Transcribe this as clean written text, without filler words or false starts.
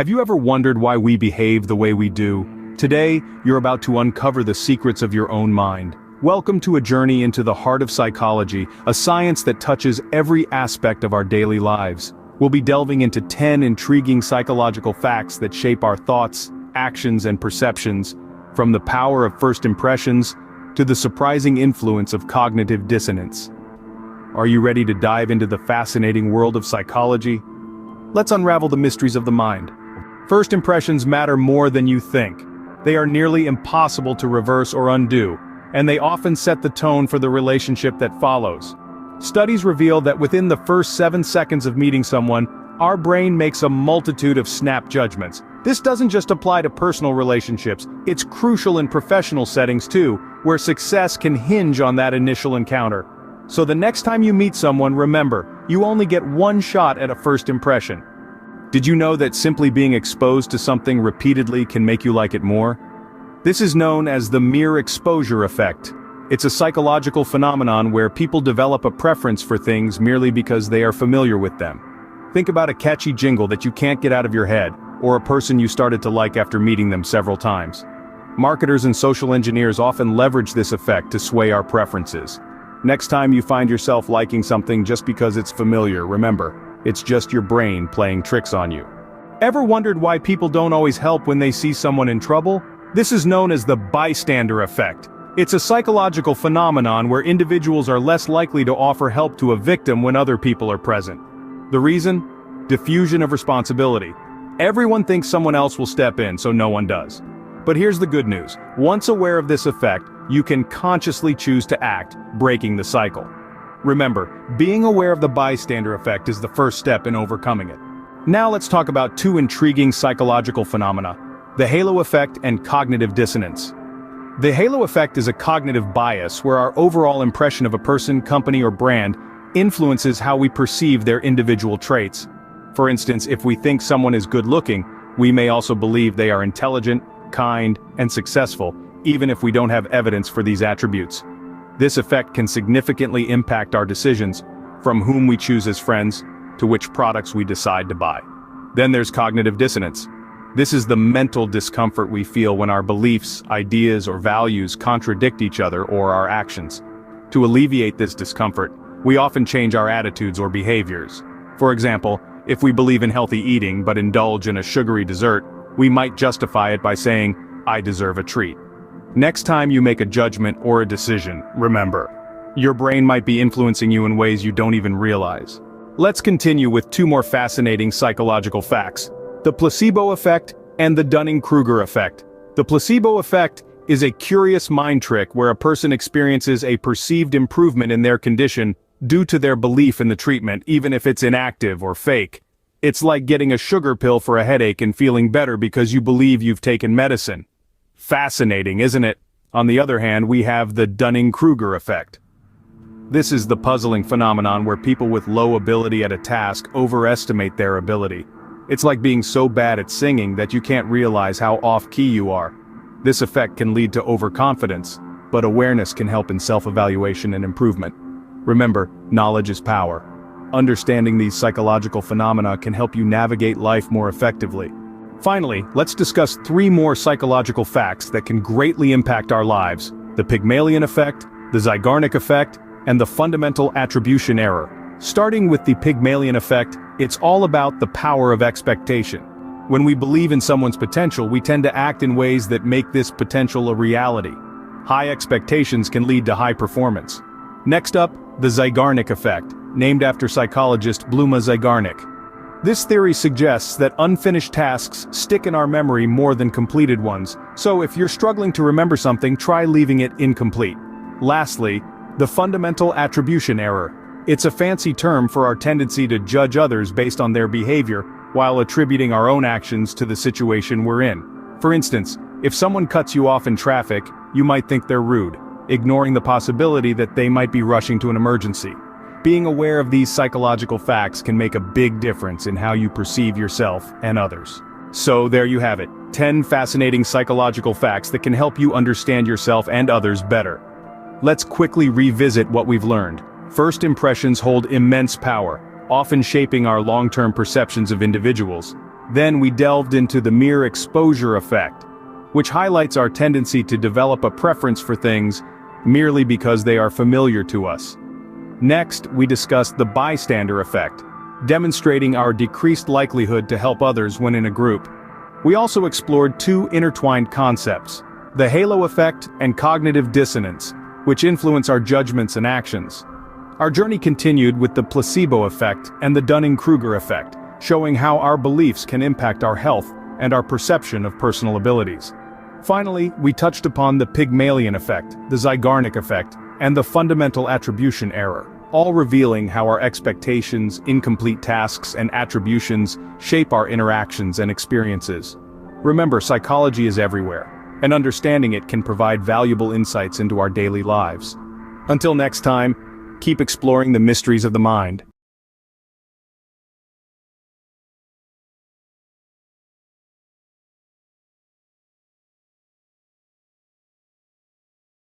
Have you ever wondered why we behave the way we do? Today, you're about to uncover the secrets of your own mind. Welcome to a journey into the heart of psychology, a science that touches every aspect of our daily lives. We'll be delving into 10 intriguing psychological facts that shape our thoughts, actions, and perceptions, from the power of first impressions to the surprising influence of cognitive dissonance. Are you ready to dive into the fascinating world of psychology? Let's unravel the mysteries of the mind. First impressions matter more than you think. They are nearly impossible to reverse or undo, and they often set the tone for the relationship that follows. Studies reveal that within the first 7 seconds of meeting someone, our brain makes a multitude of snap judgments. This doesn't just apply to personal relationships, it's crucial in professional settings too, where success can hinge on that initial encounter. So the next time you meet someone, remember, you only get one shot at a first impression. Did you know that simply being exposed to something repeatedly can make you like it more? This is known as the mere exposure effect. It's a psychological phenomenon where people develop a preference for things merely because they are familiar with them. Think about a catchy jingle that you can't get out of your head, or a person you started to like after meeting them several times. Marketers and social engineers often leverage this effect to sway our preferences. Next time you find yourself liking something just because it's familiar, remember, it's just your brain playing tricks on you. Ever wondered why people don't always help when they see someone in trouble? This is known as the bystander effect. It's a psychological phenomenon where individuals are less likely to offer help to a victim when other people are present. The reason? Diffusion of responsibility. Everyone thinks someone else will step in, so no one does. But here's the good news. Once aware of this effect, you can consciously choose to act, breaking the cycle. Remember, being aware of the bystander effect is the first step in overcoming it. Now let's talk about 2 intriguing psychological phenomena: the halo effect and cognitive dissonance. The halo effect is a cognitive bias where our overall impression of a person, company, or brand influences how we perceive their individual traits. For instance, if we think someone is good-looking, we may also believe they are intelligent, kind, and successful, even if we don't have evidence for these attributes. This effect can significantly impact our decisions, from whom we choose as friends, to which products we decide to buy. Then there's cognitive dissonance. This is the mental discomfort we feel when our beliefs, ideas, or values contradict each other or our actions. To alleviate this discomfort, we often change our attitudes or behaviors. For example, if we believe in healthy eating but indulge in a sugary dessert, we might justify it by saying, "I deserve a treat." Next time you make a judgment or a decision, remember, your brain might be influencing you in ways you don't even realize. Let's continue with 2 more fascinating psychological facts: the placebo effect and the Dunning-Kruger effect. The placebo effect is a curious mind trick where a person experiences a perceived improvement in their condition due to their belief in the treatment, even if it's inactive or fake. It's like getting a sugar pill for a headache and feeling better because you believe you've taken medicine. Fascinating, isn't it? On the other hand, we have the Dunning-Kruger effect. This is the puzzling phenomenon where people with low ability at a task overestimate their ability. It's like being so bad at singing that you can't realize how off-key you are. This effect can lead to overconfidence, but awareness can help in self-evaluation and improvement. Remember, knowledge is power. Understanding these psychological phenomena can help you navigate life more effectively. Finally, let's discuss 3 more psychological facts that can greatly impact our lives: the Pygmalion effect, the Zeigarnik effect, and the fundamental attribution error. Starting with the Pygmalion effect, it's all about the power of expectation. When we believe in someone's potential, we tend to act in ways that make this potential a reality. High expectations can lead to high performance. Next up, the Zeigarnik effect, named after psychologist Bluma Zeigarnik. This theory suggests that unfinished tasks stick in our memory more than completed ones, so if you're struggling to remember something, try leaving it incomplete. Lastly, the fundamental attribution error. It's a fancy term for our tendency to judge others based on their behavior, while attributing our own actions to the situation we're in. For instance, if someone cuts you off in traffic, you might think they're rude, ignoring the possibility that they might be rushing to an emergency. Being aware of these psychological facts can make a big difference in how you perceive yourself and others. So there you have it, 10 fascinating psychological facts that can help you understand yourself and others better. Let's quickly revisit what we've learned. First impressions hold immense power, often shaping our long-term perceptions of individuals. Then we delved into the mere exposure effect, which highlights our tendency to develop a preference for things merely because they are familiar to us. Next, we discussed the bystander effect, demonstrating our decreased likelihood to help others when in a group. We also explored two intertwined concepts, the halo effect and cognitive dissonance, which influence our judgments and actions. Our journey continued with the placebo effect and the Dunning-Kruger effect, showing how our beliefs can impact our health and our perception of personal abilities. Finally, we touched upon the Pygmalion effect, the Zeigarnik effect, and the fundamental attribution error, all revealing how our expectations, incomplete tasks, and attributions shape our interactions and experiences. Remember, psychology is everywhere, and understanding it can provide valuable insights into our daily lives. Until next time, keep exploring the mysteries of the mind.